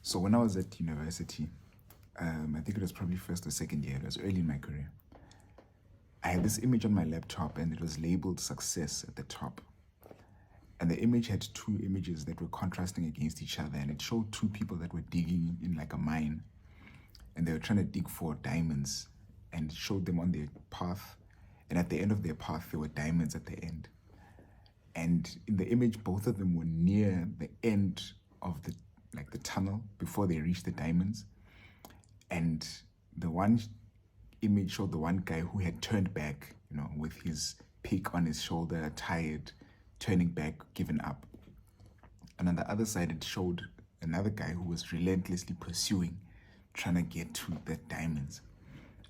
So when I was at university, I think it was probably first or second year, it was early in my career. I had this image on my laptop and it was labeled success at the top. And the image had two images that were contrasting against each other, and it showed two people that were digging in like a mine, and they were trying to dig for diamonds, and it showed them on their path, and at the end of their path there were diamonds at the end. And in the image, both of them were near the end of the tunnel before they reached the diamonds. And the one image showed the one guy who had turned back, with his pick on his shoulder, tired, turning back, given up. And on the other side, it showed another guy who was relentlessly pursuing, trying to get to the diamonds.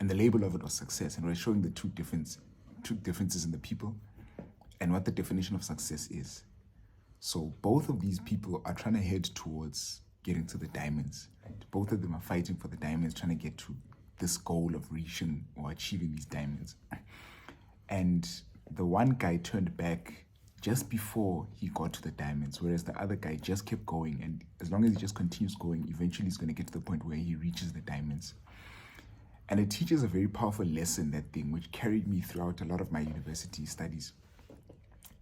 And the label of it was success. And we're showing the two differences in the people and what the definition of success is. So both of these people are trying to head towards getting to the diamonds. Right? Both of them are fighting for the diamonds, trying to get to this goal of reaching or achieving these diamonds. And the one guy turned back just before he got to the diamonds, whereas the other guy just kept going. And as long as he just continues going, eventually he's going to get to the point where he reaches the diamonds. And it teaches a very powerful lesson, that thing, which carried me throughout a lot of my university studies.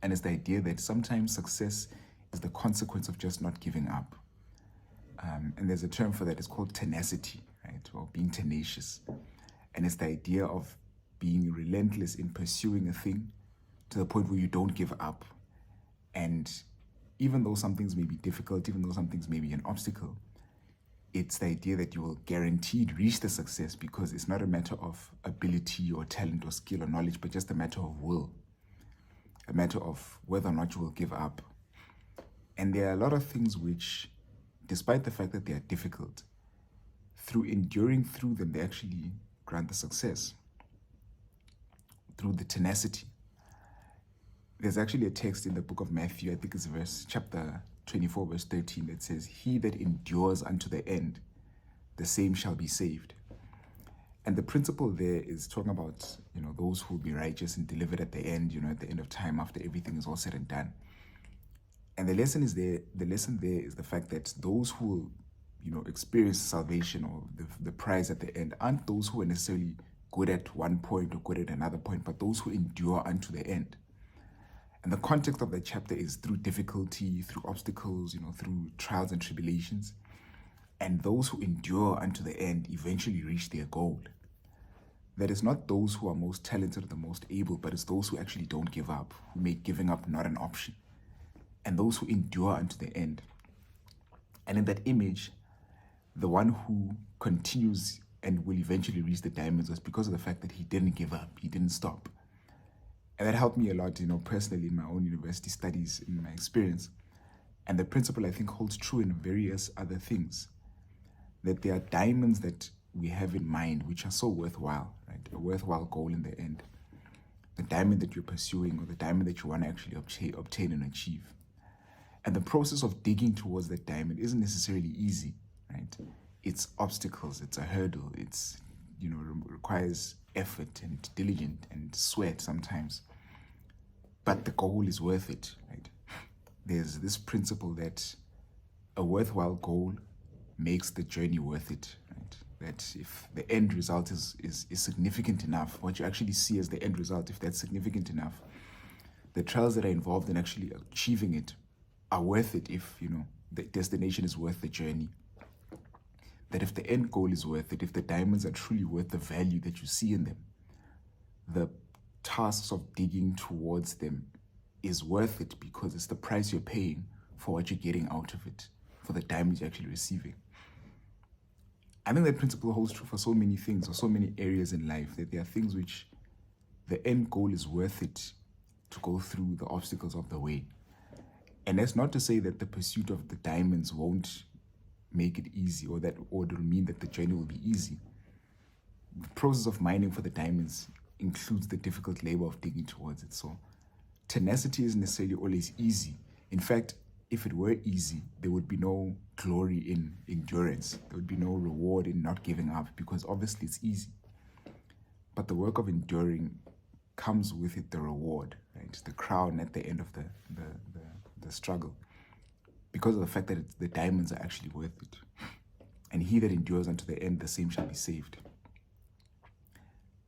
And it's the idea that sometimes success is the consequence of just not giving up. And there's a term for that, it's called tenacity, right? Or being tenacious. And it's the idea of being relentless in pursuing a thing to the point where you don't give up. And even though some things may be difficult, even though some things may be an obstacle, it's the idea that you will guaranteed reach the success, because it's not a matter of ability or talent or skill or knowledge, but just a matter of will, a matter of whether or not you will give up. And there are a lot of things which, despite the fact that they are difficult, through enduring through them, they actually grant the success through the tenacity. There's actually a text in the book of Matthew, I think it's chapter 24, verse 13, that says, "He that endures unto the end, the same shall be saved." And the principle there is talking about, those who will be righteous and delivered at the end, at the end of time, after everything is all said and done. And the lesson there is the fact that those who will, experience salvation or the prize at the end aren't those who are necessarily good at one point or good at another point, but those who endure unto the end. And the context of that chapter is through difficulty, through obstacles, through trials and tribulations. And those who endure unto the end eventually reach their goal. That is not those who are most talented or the most able, but it's those who actually don't give up, who make giving up not an option. And those who endure unto the end. And in that image, the one who continues and will eventually reach the diamonds was because of the fact that he didn't give up, he didn't stop. And that helped me a lot, personally in my own university studies, in my experience. And the principle, I think, holds true in various other things. That there are diamonds that we have in mind which are so worthwhile, right? A worthwhile goal in the end. The diamond that you're pursuing, or the diamond that you want to actually obtain and achieve. And the process of digging towards that diamond isn't necessarily easy, right? It's obstacles, it's a hurdle, it's, requires effort and diligence and sweat sometimes. But the goal is worth it, right? There's this principle that a worthwhile goal makes the journey worth it, right? That if the end result is significant enough, what you actually see as the end result, if that's significant enough, the trials that are involved in actually achieving it are worth it if, the destination is worth the journey. That if the end goal is worth it, if the diamonds are truly worth the value that you see in them, the tasks of digging towards them is worth it, because it's the price you're paying for what you're getting out of it, for the diamonds you're actually receiving. I think that principle holds true for so many things, or so many areas in life, that there are things which the end goal is worth it to go through the obstacles of the way. And that's not to say that the pursuit of the diamonds won't make it easy, or it'll mean that the journey will be easy. The process of mining for the diamonds includes the difficult labor of digging towards it. So tenacity isn't necessarily always easy. In fact, if it were easy, there would be no glory in endurance. There would be no reward in not giving up, because obviously it's easy. But the work of enduring comes with it the reward, right? The crown at the end of the struggle, because of the fact that the diamonds are actually worth it. and he that endures unto the end, the same shall be saved.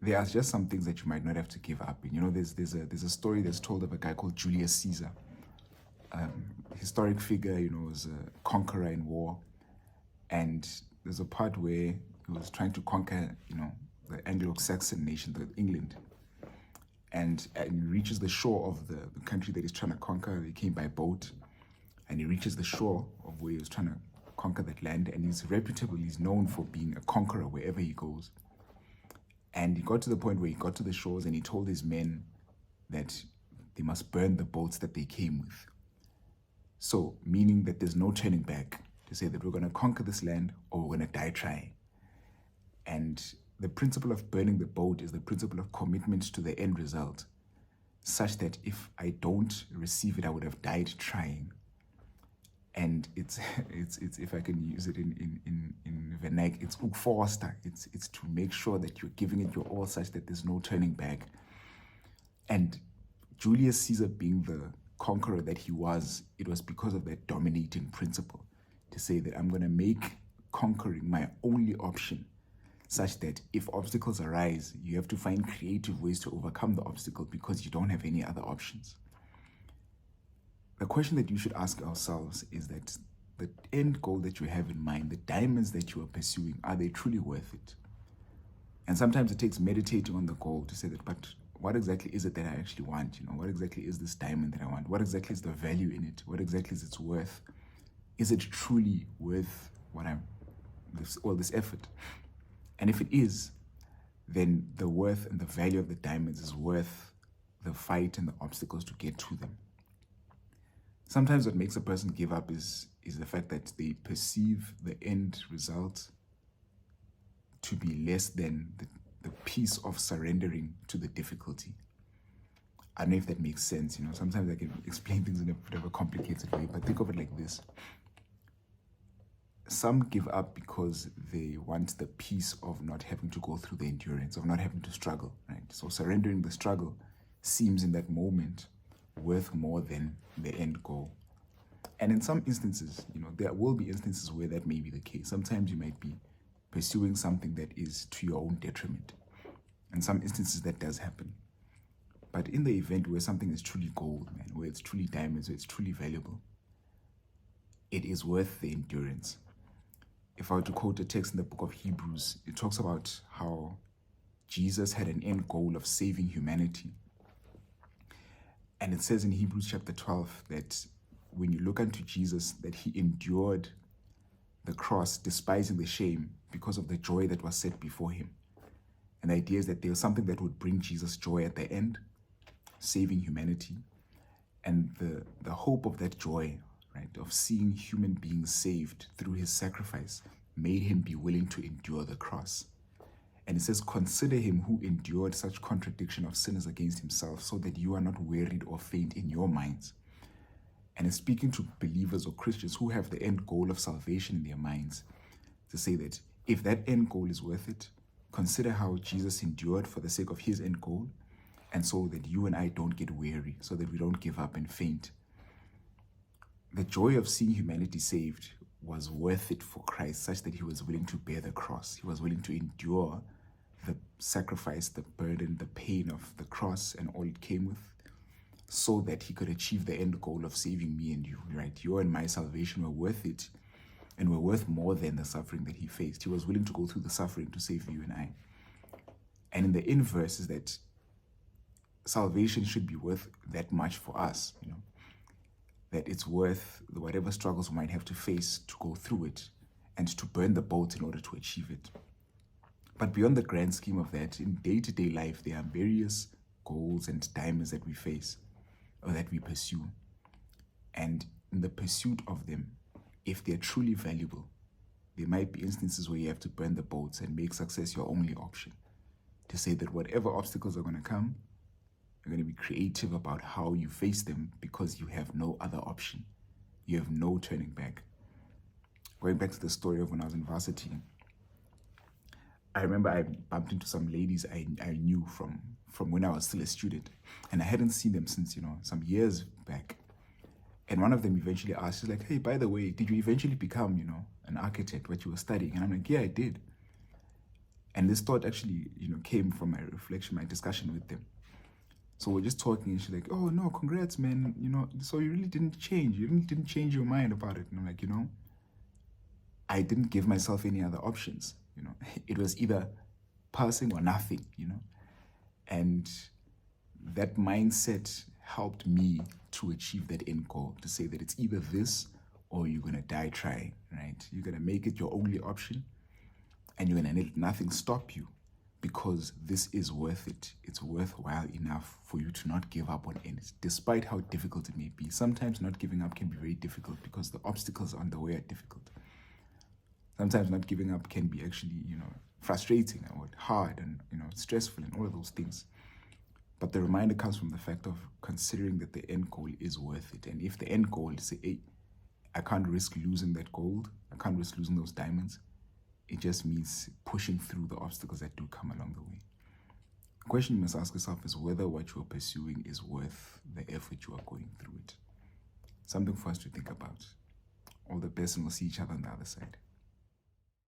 There are just some things that you might not have to give up. And, you know, there's a story that's told of a guy called Julius Caesar, historic figure, you know, was a conqueror in war. And there's a part where he was trying to conquer, you know, the Anglo-Saxon nation, England. And he reaches the shore of the country that he's trying to conquer. He came by boat, and he reaches the shore of where he was trying to conquer that land. And he's reputable, he's known for being a conqueror wherever he goes. And he got to the point where he got to the shores and he told his men that they must burn the boats that they came with. So, meaning that there's no turning back, to say that we're going to conquer this land or we're going to die trying. And the principle of burning the boat is the principle of commitment to the end result, such that if I don't receive it, I would have died trying. And it's if I can use it in vernac, it's ukfoster. It's to make sure that you're giving it your all, such that there's no turning back. And Julius Caesar, being the conqueror that he was, it was because of that dominating principle, to say that I'm going to make conquering my only option, such that if obstacles arise, you have to find creative ways to overcome the obstacle because you don't have any other options. The question that you should ask ourselves is that the end goal that you have in mind, the diamonds that you are pursuing, are they truly worth it? And sometimes it takes meditating on the goal to say that, but what exactly is it that I actually want? You know, what exactly is this diamond that I want? What exactly is the value in it? What exactly is its worth? Is it truly worth all this effort? And if it is, then the worth and the value of the diamonds is worth the fight and the obstacles to get to them. Sometimes what makes a person give up is the fact that they perceive the end result to be less than the peace of surrendering to the difficulty. I don't know if that makes sense. You know, sometimes I can explain things in a bit of a complicated way, but think of it like this. Some give up because they want the peace of not having to go through the endurance, of not having to struggle, right? So surrendering the struggle seems in that moment worth more than the end goal. And in some instances, you know, there will be instances where that may be the case. Sometimes you might be pursuing something that is to your own detriment. In some instances that does happen. But in the event where something is truly gold, man, where it's truly diamonds, where it's truly valuable, it is worth the endurance. If I were to quote a text in the book of Hebrews, it talks about how Jesus had an end goal of saving humanity. And it says in Hebrews chapter 12 that when you look unto Jesus, that he endured the cross, despising the shame, because of the joy that was set before him. And the idea is that there was something that would bring Jesus joy at the end, saving humanity. And the hope of that joy, right, of seeing human beings saved through his sacrifice, made him be willing to endure the cross. And it says, consider him who endured such contradiction of sinners against himself, so that you are not wearied or faint in your minds. And it's speaking to believers or Christians who have the end goal of salvation in their minds, to say that if that end goal is worth it, consider how Jesus endured for the sake of his end goal, and so that you and I don't get weary, so that we don't give up and faint. The joy of seeing humanity saved was worth it for Christ, such that he was willing to bear the cross. He was willing to endure the sacrifice, the burden, the pain of the cross and all it came with, so that he could achieve the end goal of saving me and you, right? Your and my salvation were worth it, and were worth more than the suffering that he faced. He was willing to go through the suffering to save you and I. And in the inverse is that salvation should be worth that much for us, you know, that it's worth whatever struggles we might have to face to go through it and to burn the boat in order to achieve it. But beyond the grand scheme of that, in day-to-day life, there are various goals and diamonds that we face or that we pursue. And in the pursuit of them, if they're truly valuable, there might be instances where you have to burn the boats and make success your only option. To say that whatever obstacles are going to come, you're going to be creative about how you face them because you have no other option. You have no turning back. Going back to the story of when I was in varsity, I remember I bumped into some ladies I knew from when I was still a student, and I hadn't seen them since, you know, some years back. And one of them eventually asked, she's like, hey, by the way, did you eventually become, you know, an architect what you were studying? And I'm like, yeah, I did. And this thought actually, came from my reflection, my discussion with them. So we're just talking, and she's like, oh no, congrats, man. So you really didn't change. You really didn't change your mind about it. And I'm like, I didn't give myself any other options. It was either passing or nothing, And that mindset helped me to achieve that end goal, to say that it's either this or you're going to die trying, right? You're going to make it your only option, and you're going to let nothing stop you, because this is worth it. It's worthwhile enough for you to not give up on it, despite how difficult it may be. Sometimes not giving up can be very difficult because the obstacles on the way are difficult. Sometimes not giving up can be actually, frustrating or hard and, stressful and all of those things. But the reminder comes from the fact of considering that the end goal is worth it. And if the end goal is, hey, I can't risk losing that gold, I can't risk losing those diamonds, it just means pushing through the obstacles that do come along the way. The question you must ask yourself is whether what you are pursuing is worth the effort you are going through it. Something for us to think about. All the best, and we'll see each other on the other side.